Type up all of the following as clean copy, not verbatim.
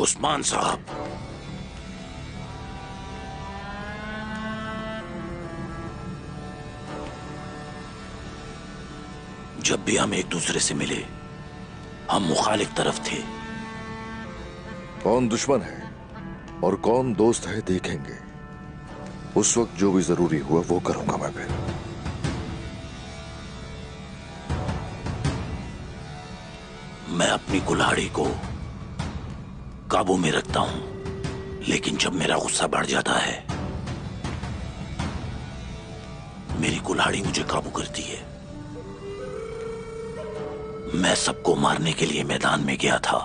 उस्मान साहब, जब भी हम एक दूसरे से मिले हम मुखालिफ तरफ थे। कौन दुश्मन है और कौन दोस्त है देखेंगे। उस वक्त जो भी जरूरी हुआ वो करूंगा मैं। फिर मैं अपनी कुल्हाड़ी को काबू में रखता हूं, लेकिन जब मेरा गुस्सा बढ़ जाता है मेरी कुल्हाड़ी मुझे काबू करती है। मैं सबको मारने के लिए मैदान में गया था।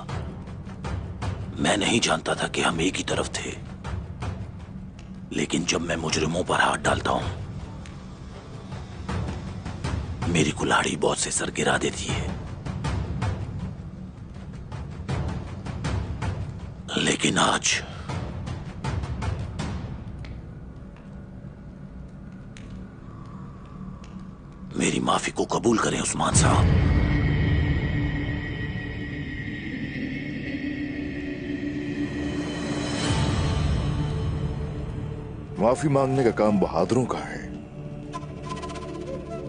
मैं नहीं जानता था कि हम एक ही तरफ थे, लेकिन जब मैं मुजरिमों पर हाथ डालता हूं मेरी कुल्हाड़ी बहुत से सर गिरा देती है। लेकिन आज मेरी माफी को कबूल करें उस्मान साहब। माफी मांगने का काम बहादुरों का है,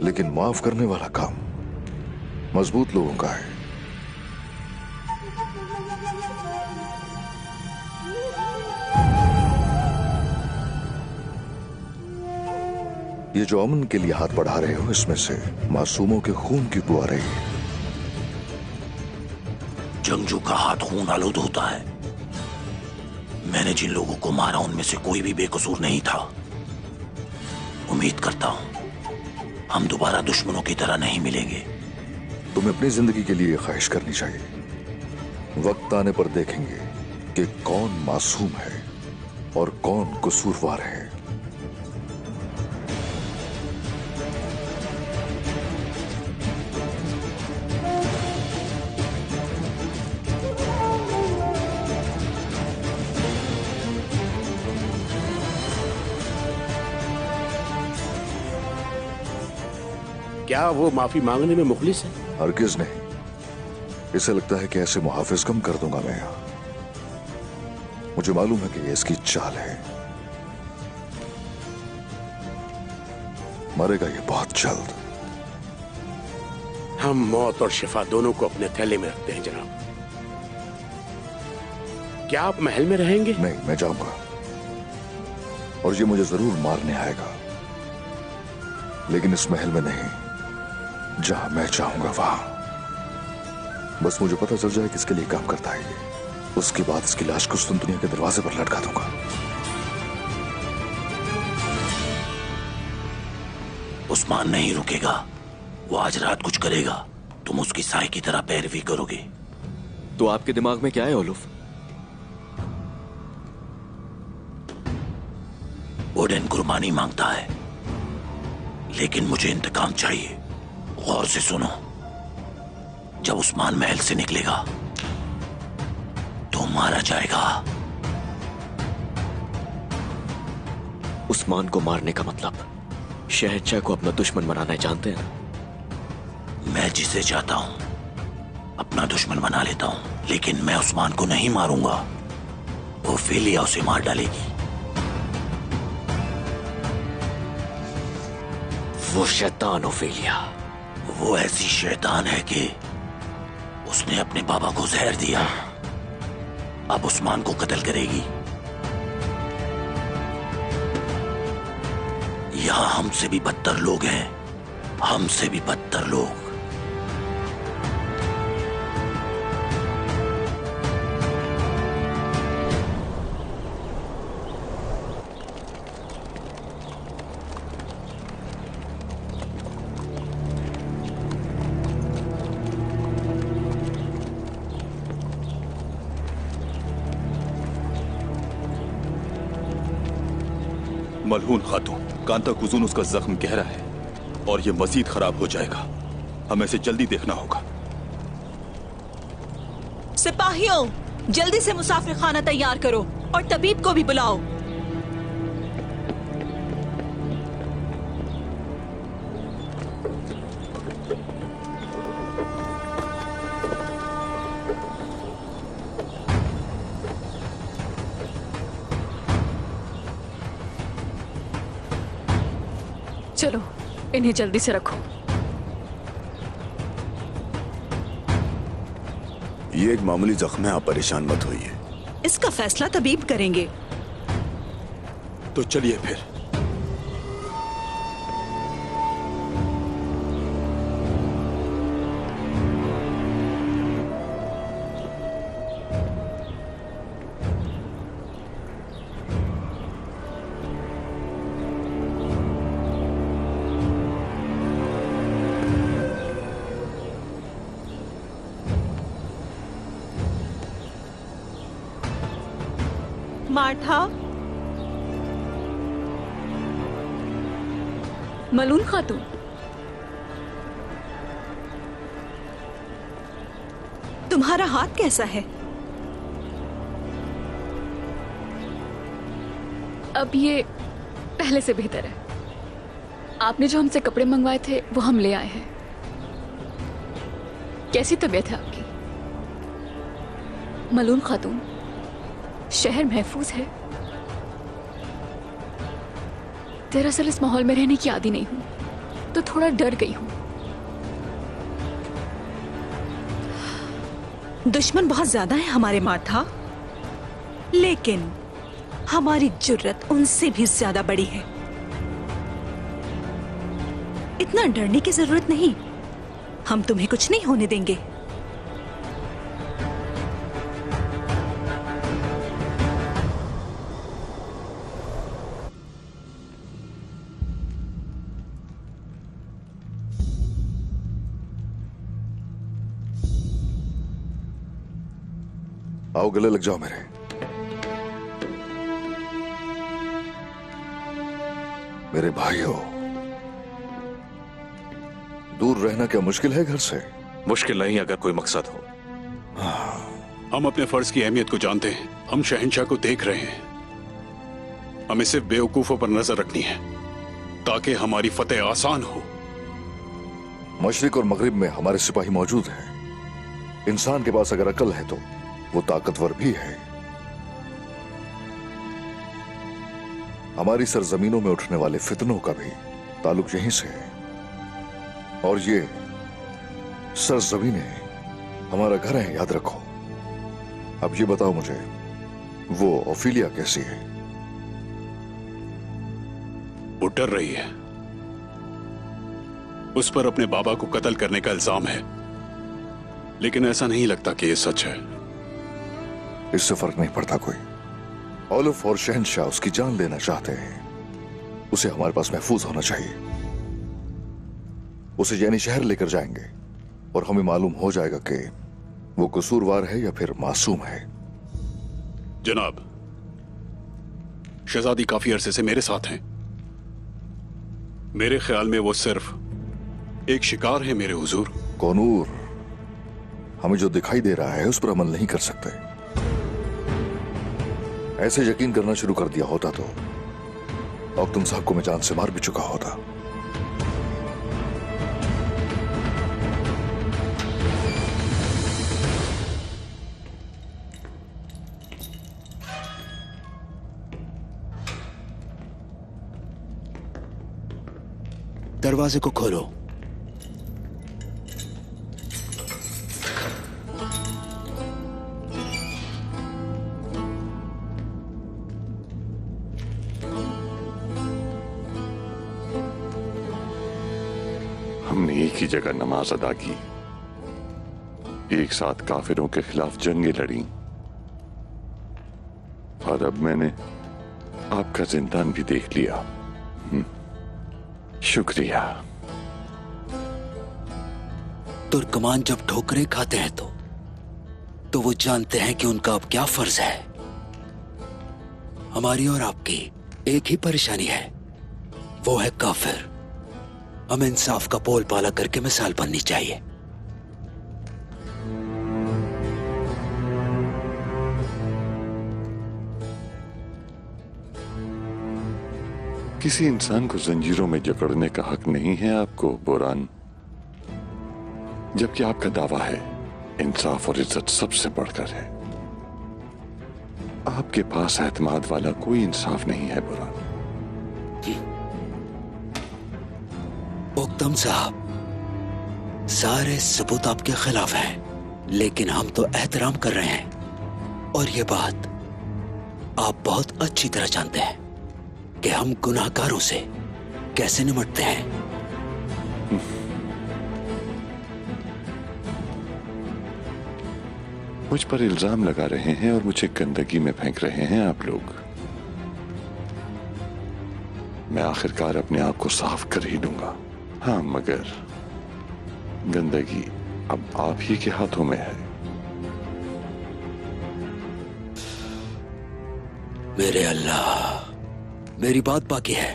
लेकिन माफ करने वाला काम मजबूत लोगों का है। ये जो अमन के लिए हाथ बढ़ा रहे हो, इसमें से मासूमों के खून की बू आ रही है। जंगजू का हाथ खून आलूद होता है। मैंने जिन लोगों को मारा उनमें से कोई भी बेकसूर नहीं था। उम्मीद करता हूं हम दोबारा दुश्मनों की तरह नहीं मिलेंगे। तुम्हें अपनी जिंदगी के लिए ख्वाहिश करनी चाहिए। वक्त आने पर देखेंगे कि कौन मासूम है और कौन कसूरवार है। क्या वो माफी मांगने में मुखलिस है? हरगिज नहीं। इसे लगता है कि ऐसे मुहाफिज कम कर दूंगा मैं। मुझे मालूम है कि ये इसकी चाल है। मरेगा ये बहुत जल्द। हम मौत और शिफा दोनों को अपने थैले में रखते हैं जनाब। क्या आप महल में रहेंगे? नहीं, मैं जाऊंगा और ये मुझे जरूर मारने आएगा, लेकिन इस महल में नहीं, जहां मैं चाहूंगा वहां। बस मुझे पता चल जाए किसके लिए काम करता है ये। उसके बाद इसकी लाश को सुन दुनिया के दरवाजे पर लटका दूंगा। उस्मान नहीं रुकेगा। वो आज रात कुछ करेगा, तुम उसकी साय की तरह पैरवी करोगे। तो आपके दिमाग में क्या है ओलुफ? ओडेन कुर्बानी मांगता है, लेकिन मुझे इंतकाम चाहिए। गौर से सुनो, जब उस्मान महल से निकलेगा तो मारा जाएगा। उस्मान को मारने का मतलब शहंशाह को अपना दुश्मन बनाना है, जानते हैं? मैं जिसे चाहता हूं अपना दुश्मन बना लेता हूं, लेकिन मैं उस्मान को नहीं मारूंगा। ओफेलिया उसे मार डालेगी। वो शैतान ओफेलिया, वो ऐसी शैतान है कि उसने अपने बाबा को जहर दिया, अब उस्मान को कत्ल करेगी। यहां हमसे भी बदतर लोग हैं, हमसे भी बदतर लोग। मलहून खातून, कांता कुजून उसका जख्म गहरा है और ये मजीद खराब हो जाएगा। हमें इसे जल्दी देखना होगा। सिपाहियों, जल्दी से मुसाफिर खाना तैयार करो और तबीब को भी बुलाओ। चलो इन्हें जल्दी से रखो। ये एक मामूली जख्म है, आप परेशान मत होइए। इसका फैसला तबीब करेंगे। तो चलिए फिर। मार्था, मलून खातून, तुम्हारा हाथ कैसा है? अब ये पहले से बेहतर है। आपने जो हमसे कपड़े मंगवाए थे वो हम ले आए हैं। कैसी तबीयत है आपकी? मलून खातून, शहर महफूज है। दरअसल इस माहौल में रहने की आदी नहीं हूं, तो थोड़ा डर गई हूं। दुश्मन बहुत ज्यादा है हमारे मार्था, लेकिन हमारी जुर्रत उनसे भी ज्यादा बड़ी है। इतना डरने की जरूरत नहीं, हम तुम्हें कुछ नहीं होने देंगे। आओ गले लग जाओ मेरे। मेरे भाइयों, दूर रहना क्या मुश्किल है घर से? मुश्किल नहीं अगर कोई मकसद हो। हम अपने फर्ज की अहमियत को जानते हैं। हम शहंशाह को देख रहे हैं। हमें सिर्फ बेवकूफों पर नजर रखनी है ताकि हमारी फतेह आसान हो। मशरिक और मगरिब में हमारे सिपाही मौजूद हैं। इंसान के पास अगर अकल है तो वो ताकतवर भी है। हमारी सरजमीनों में उठने वाले फितनों का भी ताल्लुक यहीं से है। और ये सरजमीनें हमारा घर है, याद रखो। अब ये बताओ मुझे, वो ओफिलिया कैसी है? वो डर रही है। उस पर अपने बाबा को कत्ल करने का इल्जाम है, लेकिन ऐसा नहीं लगता कि ये सच है। इससे फर्क नहीं पड़ता कोई। ओलिफ और शहंशाह उसकी जान लेना चाहते हैं। उसे हमारे पास महफूज होना चाहिए। उसे यानी शहर लेकर जाएंगे और हमें मालूम हो जाएगा कि वो कसूरवार है या फिर मासूम है। जनाब, शहजादी काफी अरसे से मेरे साथ हैं। मेरे ख्याल में वो सिर्फ एक शिकार है मेरे हुजूर। कौनूर, हमें जो दिखाई दे रहा है उस पर अमल नहीं कर सकते। ऐसे यकीन करना शुरू कर दिया होता तो औकतुम साहब को मैं जान से मार भी चुका होता। दरवाजे को खोलो। हमने एक ही जगह नमाज अदा की, एक साथ काफिरों के खिलाफ जंगें लड़ी, और अब मैंने आपका जिंदान भी देख लिया। शुक्रिया। तुर्कमान जब ठोकरें खाते हैं तो वो जानते हैं कि उनका अब क्या फर्ज है। हमारी और आपकी एक ही परेशानी है, वो है काफिर। हमें इंसाफ का पोल पाला करके मिसाल बननी चाहिए। किसी इंसान को जंजीरों में जकड़ने का हक नहीं है आपको, बोरान। जबकि आपका दावा है इंसाफ और इज्जत सबसे बढ़कर है। आपके पास एतमाद वाला कोई इंसाफ नहीं है, बोरान। मोहतम साहब, सारे सबूत आपके खिलाफ हैं, लेकिन हम तो एहतराम कर रहे हैं। और ये बात आप बहुत अच्छी तरह जानते हैं कि हम गुनाहगारों से कैसे निपटते हैं। मुझ पर इल्जाम लगा रहे हैं और मुझे गंदगी में फेंक रहे हैं आप लोग। मैं आखिरकार अपने आप को साफ कर ही लूंगा। हाँ, मगर गंदगी अब आप ही के हाथों में है। मेरे अल्लाह, मेरी बात बाकी है।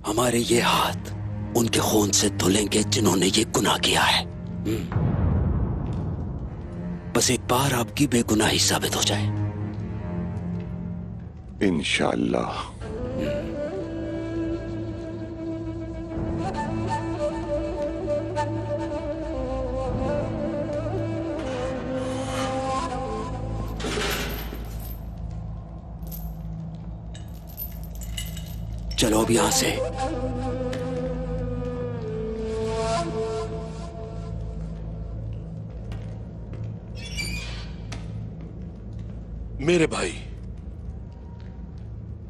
हमारे ये हाथ उनके खून से धुलेंगे जिन्होंने ये गुनाह किया है। बस एक बार आपकी बेगुनाही साबित हो जाए। इंशाअल्लाह। चलो अब यहां से। मेरे भाई,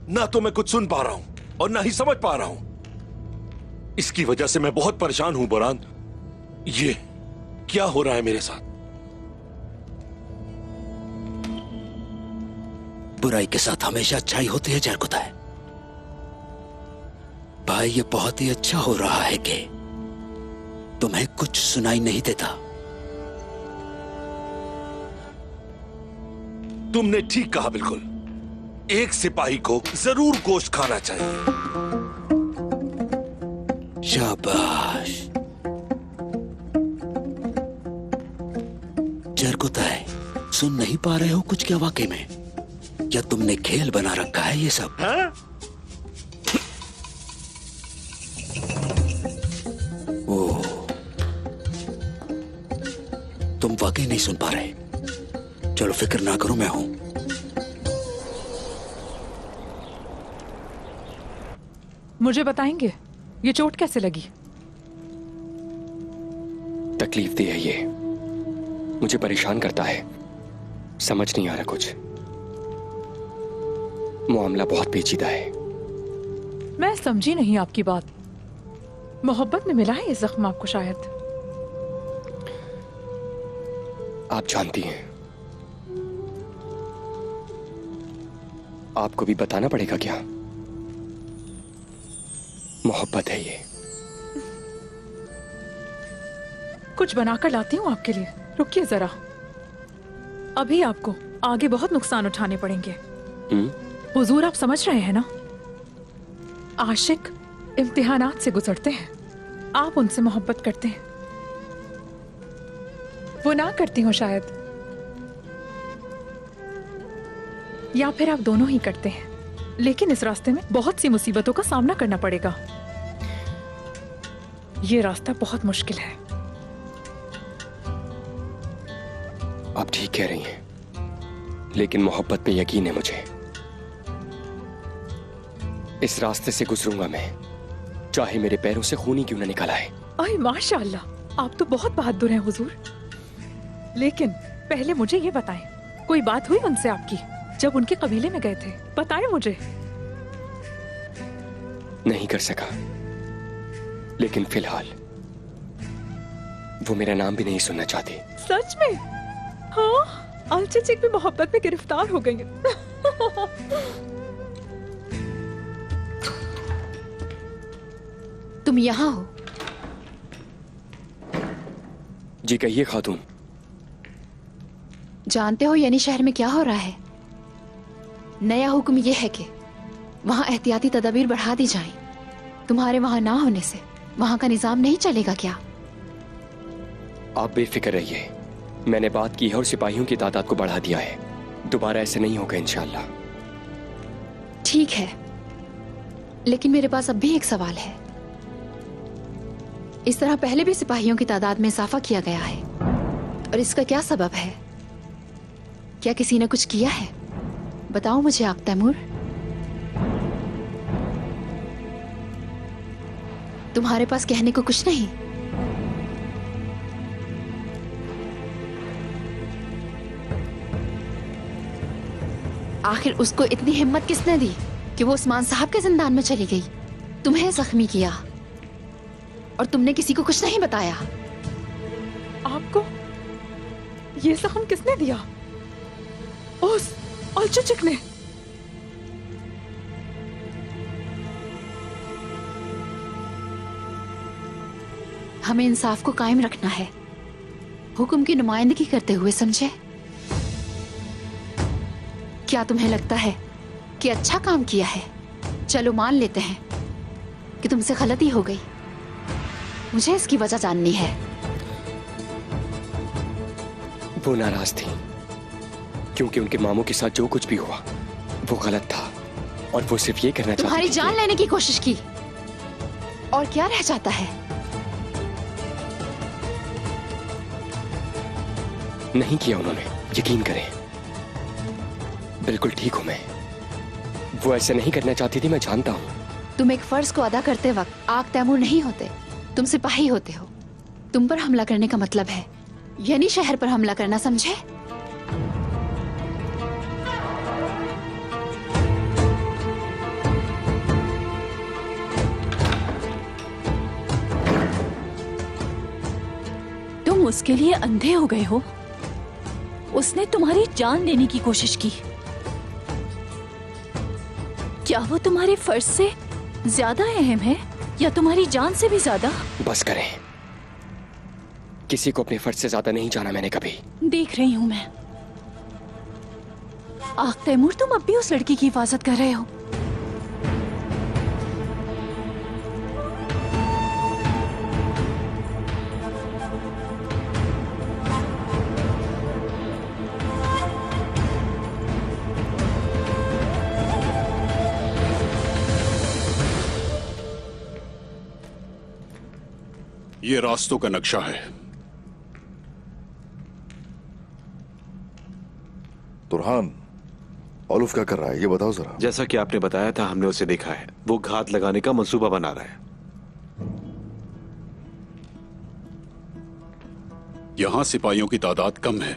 ना तो मैं कुछ सुन पा रहा हूं और ना ही समझ पा रहा हूं। इसकी वजह से मैं बहुत परेशान हूं बुरहान। ये क्या हो रहा है मेरे साथ? बुराई के साथ हमेशा अच्छाई होती है जरकुता है। भाई, ये बहुत ही अच्छा हो रहा है कि तुम्हें कुछ सुनाई नहीं देता। तुमने ठीक कहा, बिल्कुल। एक सिपाही को जरूर गोश्त खाना चाहिए। शाबाश। जरकुता है, सुन नहीं पा रहे हो कुछ क्या वाकई में? या तुमने खेल बना रखा है ये सब? हाँ? तुम वाकई नहीं सुन पा रहे। चलो फिक्र ना करो, मैं हूं। मुझे बताएंगे ये चोट कैसे लगी? तकलीफ दी है ये, मुझे परेशान करता है। समझ नहीं आ रहा कुछ। मामला बहुत पेचीदा है। मैं समझी नहीं आपकी बात। मोहब्बत में मिला है ये जख्म आपको शायद। आप जानती हैं, आपको भी बताना पड़ेगा क्या? मोहब्बत है ये। कुछ बनाकर लाती हूँ आपके लिए, रुकिए जरा। अभी आपको आगे बहुत नुकसान उठाने पड़ेंगे। हुजूर, आप समझ रहे हैं ना? आशिक इम्तिहानात से गुजरते हैं। आप उनसे मोहब्बत करते हैं, वो ना करती हो शायद, या फिर आप दोनों ही करते हैं। लेकिन इस रास्ते में बहुत सी मुसीबतों का सामना करना पड़ेगा। ये रास्ता बहुत मुश्किल है। आप ठीक कह रही हैं, लेकिन मोहब्बत पे यकीन है मुझे। इस रास्ते से गुजरूंगा मैं, चाहे मेरे पैरों से खून ही क्यों न निकल आए। अरे माशाअल्लाह, आप तो बहुत बहादुर हैं हुजूर। लेकिन पहले मुझे ये बताएं, कोई बात हुई उनसे आपकी जब उनके कबीले में गए थे? बताएं मुझे। नहीं कर सका, लेकिन फिलहाल वो मेरा नाम भी नहीं सुनना चाहती। सच में? हाँ, अलचिचिक भी मोहब्बत में गिरफ्तार हो गई। तुम यहाँ हो? जी कहिए खातून। जानते हो यानी शहर में क्या हो रहा है? नया हुक्म यह है कि वहाँ एहतियाती तदाबीर बढ़ा दी जाएं। तुम्हारे वहाँ ना होने से वहाँ का निजाम नहीं चलेगा क्या? आप बेफिक्र रहिए, मैंने बात की है और सिपाहियों की तादाद को बढ़ा दिया है। दोबारा ऐसे नहीं होगा इंशाअल्लाह। ठीक है, लेकिन मेरे पास अब भी एक सवाल है। इस तरह पहले भी सिपाहियों की तादाद में इजाफा किया गया है, और इसका क्या सबब है? क्या किसी ने कुछ किया है? बताओ मुझे आग तैमूर, तुम्हारे पास कहने को कुछ नहीं? आखिर उसको इतनी हिम्मत किसने दी कि वो उस्मान साहब के जिंदान में चली गई, तुम्हें जख्मी किया और तुमने किसी को कुछ नहीं बताया? आपको ये जख्म किसने दिया? उस अलचुचिक ने। हमें इंसाफ को कायम रखना है, हुक्म की नुमाइंदगी करते हुए, समझे? क्या तुम्हें लगता है कि अच्छा काम किया है? चलो मान लेते हैं कि तुमसे गलती हो गई, मुझे इसकी वजह जाननी है। वो नाराज थी क्योंकि उनके मामू के साथ जो कुछ भी हुआ वो गलत था और वो सिर्फ ये करना चाहती थी। तुम्हारी जान लेने की कोशिश की और क्या रह जाता है? नहीं किया उन्होंने, यकीन करें। बिल्कुल ठीक हूं मैं। वो ऐसे नहीं करना चाहती थी, मैं जानता हूं। तुम एक फर्ज को अदा करते वक्त आग तैमूर नहीं होते, तुम सिपाही होते हो। तुम पर हमला करने का मतलब है यानी शहर पर हमला करना, समझे? तुम उसके लिए अंधे हो गए हो? उसने तुम्हारी जान लेने की कोशिश की। क्या वो तुम्हारे फर्ज से ज्यादा अहम है या तुम्हारी जान से भी ज्यादा? बस करें, किसी को अपने फर्ज से ज्यादा नहीं जाना मैंने कभी। देख रही हूं मैं। आग तैमूर, तुम अब भी उस लड़की की हिफाजत कर रहे हो। ये रास्तों का नक्शा है। तुरहान, ओलुफ क्या कर रहा है ये बताओ जरा। जैसा कि आपने बताया था, हमने उसे देखा है। वो घात लगाने का मंसूबा बना रहा है। यहां सिपाहियों की तादाद कम है,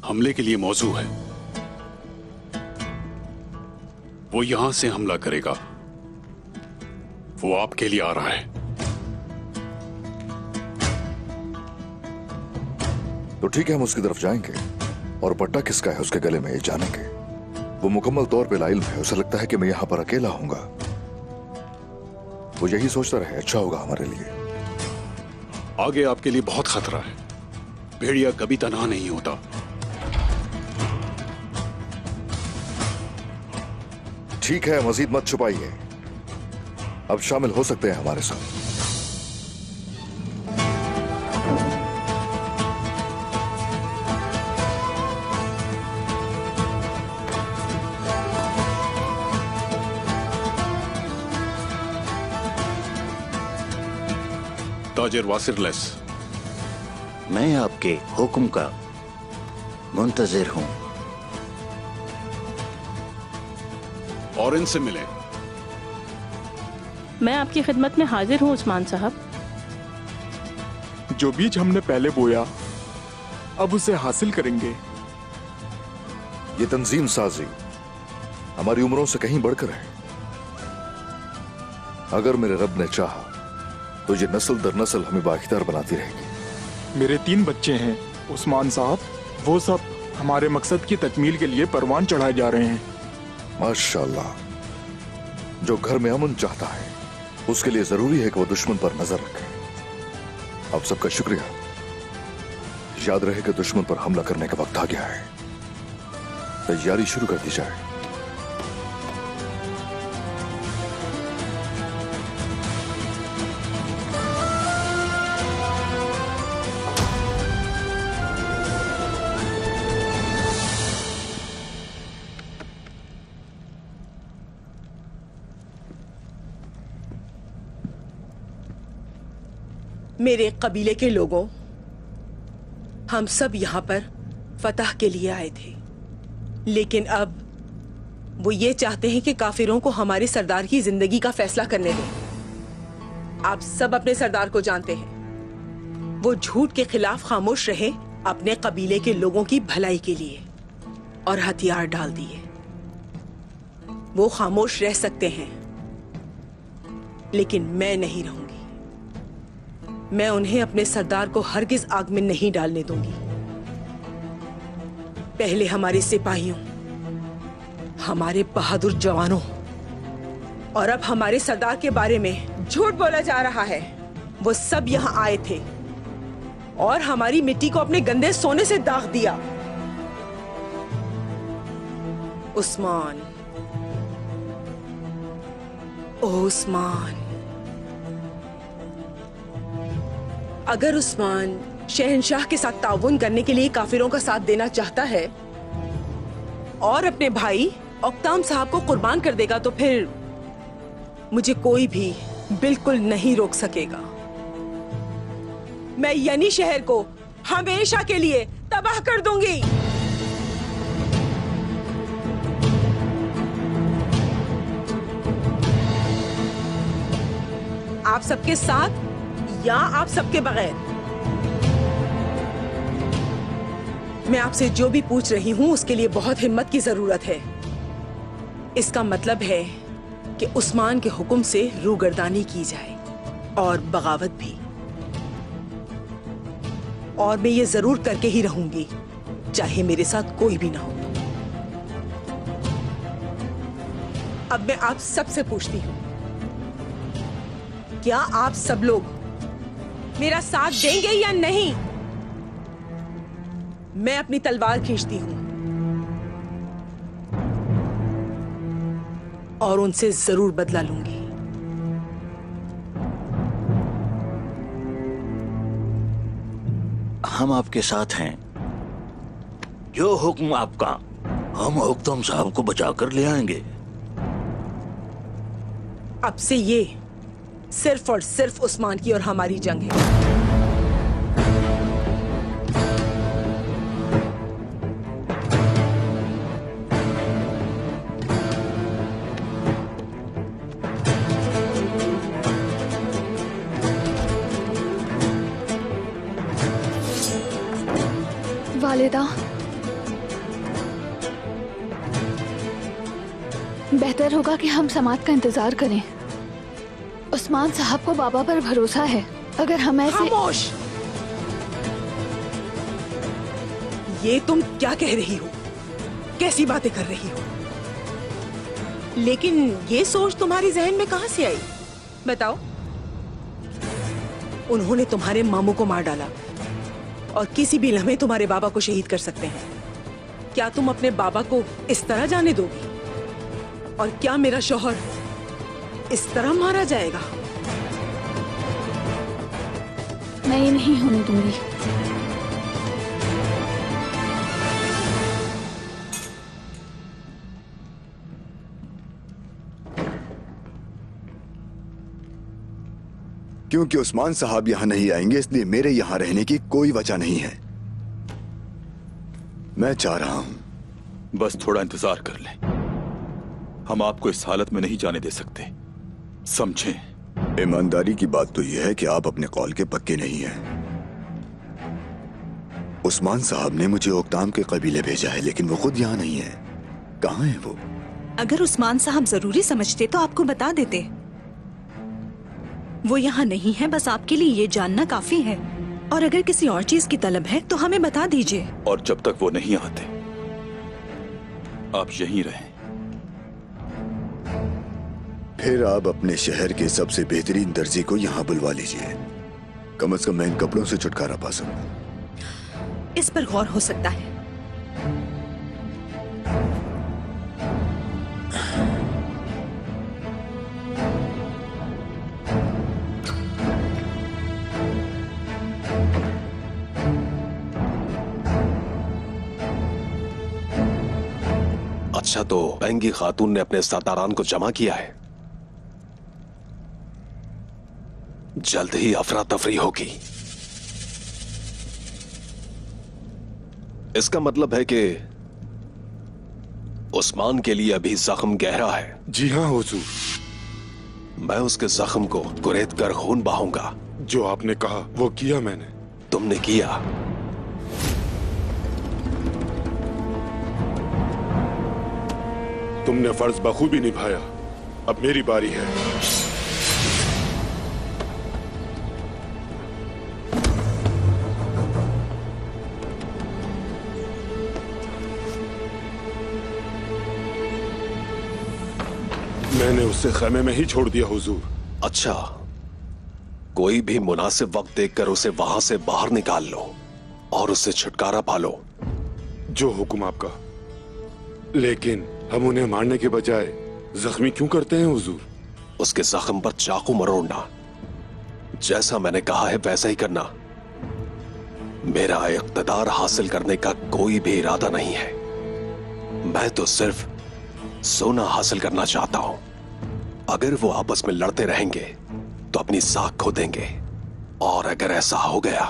हमले के लिए मौजू है। वो यहां से हमला करेगा। वो आपके लिए आ रहा है। तो ठीक है, हम उसकी तरफ जाएंगे और पट्टा किसका है उसके गले में ये जानेंगे। वो मुकम्मल तौर पे लाइल्म है, उसे लगता है कि मैं यहां पर अकेला हूंगा। वो यही सोचता रहे, अच्छा होगा हमारे लिए। आगे आपके लिए बहुत खतरा है। भेड़िया कभी तनहा नहीं होता। ठीक है, मजीद मत छुपाइए, अब शामिल हो सकते हैं हमारे साथ। ताजिर वासिरलेस, मैं आपके हुक्म का मुंतजिर हूं। और इनसे मिले। मैं आपकी खिदमत में हाजिर हूं उस्मान साहब। जो बीज हमने पहले बोया अब उसे हासिल करेंगे। ये तंजीम साजी हमारी उम्रों से कहीं बढ़कर है। अगर मेरे रब ने चाहा तो ये नस्ल दर नस्ल हमें बाखिदार बनाती रहेगी। मेरे 3 बच्चे हैं उस्मान साहब, वो सब हमारे मकसद की तकमील के लिए परवान चढ़ाए जा रहे हैं। माशाल्लाह, जो घर में अमन चाहता है उसके लिए जरूरी है कि वो दुश्मन पर नजर रखे। आप सबका शुक्रिया। याद रहे कि दुश्मन पर हमला करने का वक्त आ गया है। तैयारी शुरू कर दी जाए। मेरे कबीले के लोगों, हम सब यहाँ पर फतह के लिए आए थे। लेकिन अब वो ये चाहते हैं कि काफिरों को हमारे सरदार की जिंदगी का फैसला करने दें। आप सब अपने सरदार को जानते हैं। वो झूठ के खिलाफ खामोश रहे अपने कबीले के लोगों की भलाई के लिए, और हथियार डाल दिए। वो खामोश रह सकते हैं, लेकिन मैं नहीं रहूंगी। मैं उन्हें अपने सरदार को हरगिज आग में नहीं डालने दूंगी। पहले हमारे सिपाहियों, हमारे बहादुर जवानों, और अब हमारे सरदार के बारे में झूठ बोला जा रहा है। वो सब यहाँ आए थे और हमारी मिट्टी को अपने गंदे सोने से दाग दिया। उस्मान, ओ उस्मान, अगर उस्मान शहंशाह के साथ ताउन करने के लिए काफिरों का साथ देना चाहता है और अपने भाई औक्ताम साहब को कुर्बान कर देगा, तो फिर मुझे कोई भी बिल्कुल नहीं रोक सकेगा। मैं यानी शहर को हमेशा के लिए तबाह कर दूंगी। आप सबके साथ या आप सबके बगैर। मैं आपसे जो भी पूछ रही हूं उसके लिए बहुत हिम्मत की जरूरत है। इसका मतलब है कि उस्मान के हुक्म से रूगर्दानी की जाए और बगावत भी, और मैं ये जरूर करके ही रहूंगी, चाहे मेरे साथ कोई भी ना हो। अब मैं आप सबसे पूछती हूं, क्या आप सब लोग मेरा साथ देंगे या नहीं? मैं अपनी तलवार खींचती हूं और उनसे जरूर बदला लूंगी। हम आपके साथ हैं। जो हुक्म आपका, हम हुक्म साहब को बचाकर ले आएंगे। अब से ये सिर्फ और सिर्फ उस्मान की और हमारी जंग है। वालिदा, बेहतर होगा कि हम समात का इंतजार करें। उस्मान साहब को बाबा पर भरोसा है। अगर हम ऐसे... खामोश! ये तुम क्या कह रही हो? कैसी बातें कर रही हो? लेकिन ये सोच तुम्हारी जहन में कहां से आई? बताओ। उन्होंने तुम्हारे मामू को मार डाला और किसी भी लम्हे तुम्हारे बाबा को शहीद कर सकते हैं। क्या तुम अपने बाबा को इस तरह जाने दोगी? और क्या मेरा शौहर इस तरह मारा जाएगा? मैं ये नहीं होने दूंगी। क्योंकि उस्मान साहब यहां नहीं आएंगे, इसलिए मेरे यहां रहने की कोई वजह नहीं है। मैं चाह रहा हूं बस थोड़ा इंतजार कर लें। हम आपको इस हालत में नहीं जाने दे सकते, समझें? ईमानदारी की बात तो यह है कि आप अपने कौल के पक्के नहीं हैं। उस्मान साहब ने मुझे ओक्ताम के कबीले भेजा है, लेकिन वो खुद यहाँ नहीं है। कहाँ है वो? अगर उस्मान साहब जरूरी समझते तो आपको बता देते। वो यहाँ नहीं है, बस आपके लिए ये जानना काफी है। और अगर किसी और चीज की तलब है तो हमें बता दीजिए। और जब तक वो नहीं आते आप यहीं रहें। फिर आप अपने शहर के सबसे बेहतरीन दर्जी को यहाँ बुलवा लीजिए। कम से कम मैं इन कपड़ों से छुटकारा पा सकूं। इस पर गौर हो सकता है। अच्छा, तो बैंगी खातून ने अपने सरदारान को जमा किया है। जल्द ही अफरा तफरी होगी। इसका मतलब है कि उस्मान के लिए अभी जख्म गहरा है। जी हाँ हुजूर। मैं उसके जख्म को कुरेद कर खून बहाऊंगा। जो आपने कहा वो किया मैंने। तुमने किया? तुमने फर्ज बखूबी निभाया। अब मेरी बारी है। मैंने उसे खेमे में ही छोड़ दिया हुजूर। अच्छा, कोई भी मुनासिब वक्त देखकर उसे वहां से बाहर निकाल लो और उससे छुटकारा पालो। जो हुक्म आपका। लेकिन हम उन्हें मारने के बजाय जख्मी क्यों करते हैं हुजूर? उसके जख्म पर चाकू मरोड़ना। जैसा मैंने कहा है वैसा ही करना। मेरा इख्तिदार हासिल करने का कोई भी इरादा नहीं है। मैं तो सिर्फ सोना हासिल करना चाहता हूं। अगर वो आपस में लड़ते रहेंगे तो अपनी साख खो देंगे, और अगर ऐसा हो गया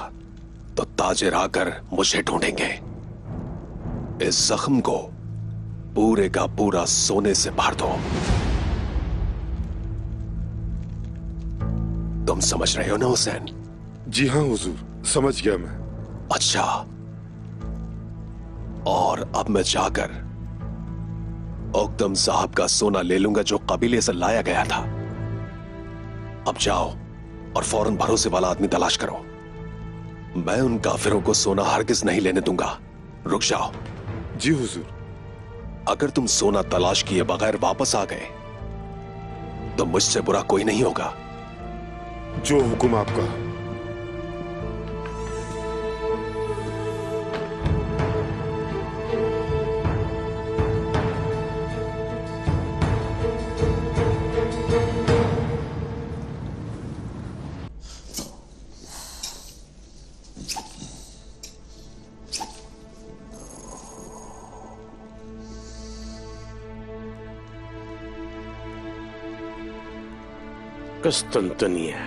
तो ताजिर आकर मुझे ढूंढेंगे। इस जख्म को पूरे का पूरा सोने से भर दो। तुम समझ रहे हो ना हुसैन? जी हाँ हुजूर, समझ गया मैं। अच्छा, और अब मैं जाकर औकदम साहब का सोना ले लूंगा जो कबीले से लाया गया था। अब जाओ और फौरन भरोसे वाला आदमी तलाश करो। मैं उन काफिरों को सोना हरगिज नहीं लेने दूंगा। रुक जाओ। जी हुजूर। अगर तुम सोना तलाश किए बगैर वापस आ गए तो मुझसे बुरा कोई नहीं होगा। जो हुक्म आपका। कस्तंतनिया।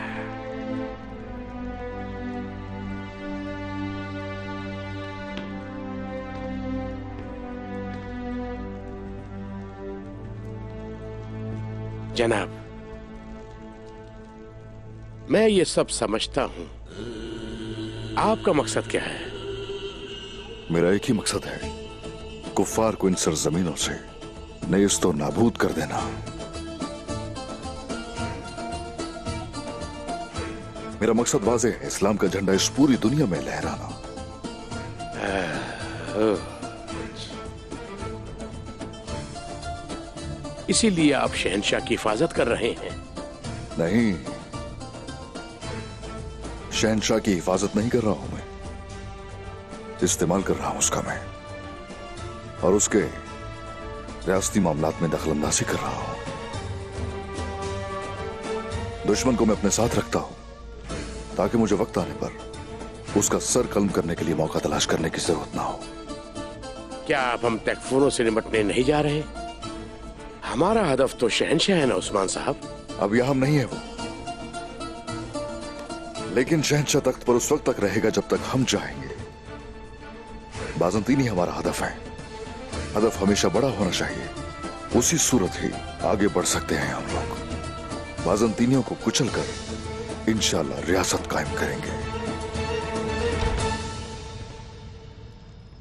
जनाब, मैं ये सब समझता हूं। आपका मकसद क्या है? मेरा एक ही मकसद है, कुफ्फार को इन सरजमीनों से नेस्त नाबूद कर देना। मेरा मकसद वाज़ेह है, इस्लाम का झंडा इस पूरी दुनिया में लहराना। इसीलिए आप शहंशाह की हिफाजत कर रहे हैं? नहीं, शहंशाह की हिफाजत नहीं कर रहा हूं मैं, इस्तेमाल कर रहा हूं उसका मैं, और उसके रियासती मामलात में दखलंदाजी कर रहा हूं। दुश्मन को मैं अपने साथ रखता हूं ताकि मुझे वक्त आने पर उसका सर कलम करने के लिए मौका तलाश करने की जरूरत ना हो। क्या आप हम तकफूरों से निपटने नहीं जा रहे? हमारा हदफ तो शहंशाह है ना उस्मान साहब। अब यहां नहीं है वो, लेकिन शहंशाह तख्त पर उस वक्त तक रहेगा जब तक हम चाहेंगे। बाज़ंतीनी हमारा हदफ है। हदफ हमेशा बड़ा होना चाहिए, उसी सूरत ही आगे बढ़ सकते हैं हम लोग। बाज़ंतीनियों को कुचलकर इंशाअल्लाह रियासत कायम करेंगे।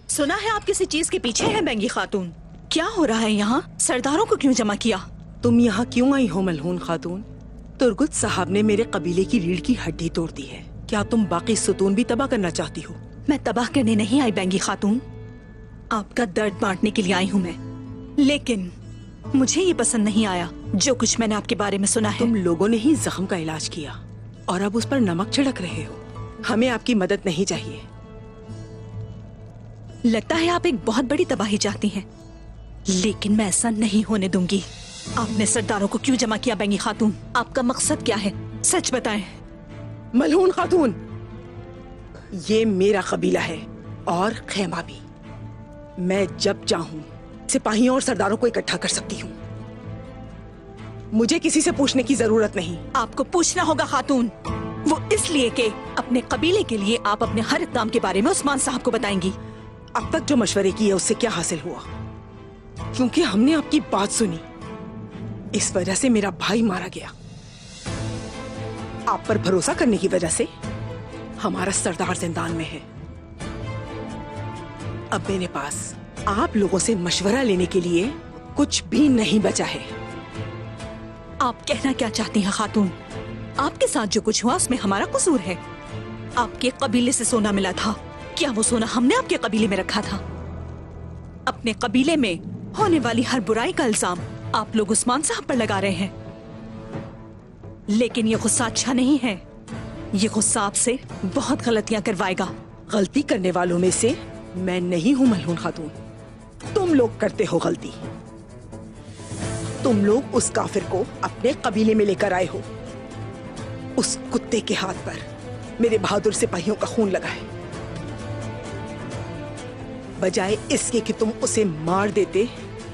सुना है आप किसी चीज के पीछे हैं बेंगी खातून। क्या हो रहा है यहाँ? सरदारों को क्यों जमा किया? तुम यहाँ क्यों आई हो मलहून खातून? तुर्गुत साहब ने मेरे कबीले की रीढ़ की हड्डी तोड़ दी है। क्या तुम बाकी सुतून भी तबाह करना चाहती हो? मैं तबाह करने नहीं आई बेंगी खातून, आपका दर्द बांटने के लिए आई हूँ मैं। लेकिन मुझे ये पसंद नहीं आया जो कुछ मैंने आपके बारे में सुना है। तुम लोगों ने ही जख्म का इलाज किया और अब उस पर नमक छिड़क रहे हो। हमें आपकी मदद नहीं चाहिए। लगता है आप एक बहुत बड़ी तबाही चाहती हैं, लेकिन मैं ऐसा नहीं होने दूंगी। आपने सरदारों को क्यों जमा किया बेंगी खातून? आपका मकसद क्या है? सच बताएं। मलहून खातून, ये मेरा कबीला है और खेमा भी। मैं जब चाहूं सिपाहियों और सरदारों को इकट्ठा कर सकती हूँ। मुझे किसी से पूछने की जरूरत नहीं। आपको पूछना होगा खातून, वो इसलिए कि अपने कबीले के लिए आप अपने हर इक़दाम के बारे में उस्मान साहब को बताएंगी। अब तक जो मशवरे किए उससे क्या हासिल हुआ? क्योंकि हमने आपकी बात सुनी, इस वजह से मेरा भाई मारा गया। आप पर भरोसा करने की वजह से हमारा सरदार जिंदान में है। अब मेरे पास आप लोगों से मशवरा लेने के लिए कुछ भी नहीं बचा है। आप कहना क्या चाहती हैं खातून? आपके साथ जो कुछ हुआ उसमें हमारा कसूर है? आपके कबीले से सोना मिला था, क्या वो सोना हमने आपके कबीले में रखा था? अपने कबीले में होने वाली हर बुराई का इल्जाम आप लोग उस्मान साहब पर लगा रहे हैं। लेकिन ये गुस्सा अच्छा नहीं है, ये गुस्सा आपसे बहुत गलतियां करवाएगा। गलती करने वालों में से मैं नहीं हूं मलहून खातून, तुम लोग करते हो गलती। तुम लोग उस काफिर को अपने कबीले में लेकर आए हो। उस कुत्ते के हाथ पर मेरे बहादुर सिपाहियों का खून लगा है। बजाय इसके कि तुम उसे मार देते,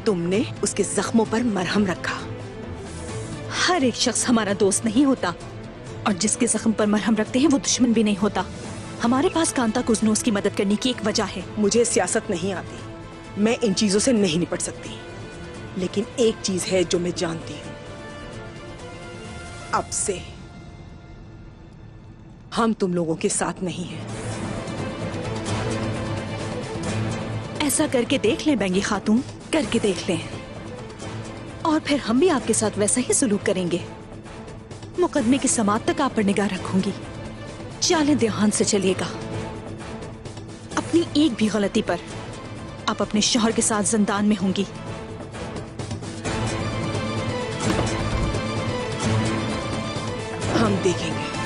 तुमने उसके जख्मों पर मरहम रखा। हर एक शख्स हमारा दोस्त नहीं होता, और जिसके जख्म पर मरहम रखते हैं वो दुश्मन भी नहीं होता। हमारे पास कांता कुजनूस की मदद करने की एक वजह है। मुझे सियासत नहीं आती, मैं इन चीजों से नहीं निपट सकती, लेकिन एक चीज है जो मैं जानती हूं, अब से हम तुम लोगों के साथ नहीं हैं। ऐसा करके देख लें बेंगी खातून, करके देख लें, और फिर हम भी आपके साथ वैसा ही सलूक करेंगे। मुकदमे की समाअत तक आप पर निगाह रखूंगी। चालें ध्यान से चलिएगा। अपनी एक भी गलती पर आप अपने शौहर के साथ जिंदान में होंगी। हम देखेंगे।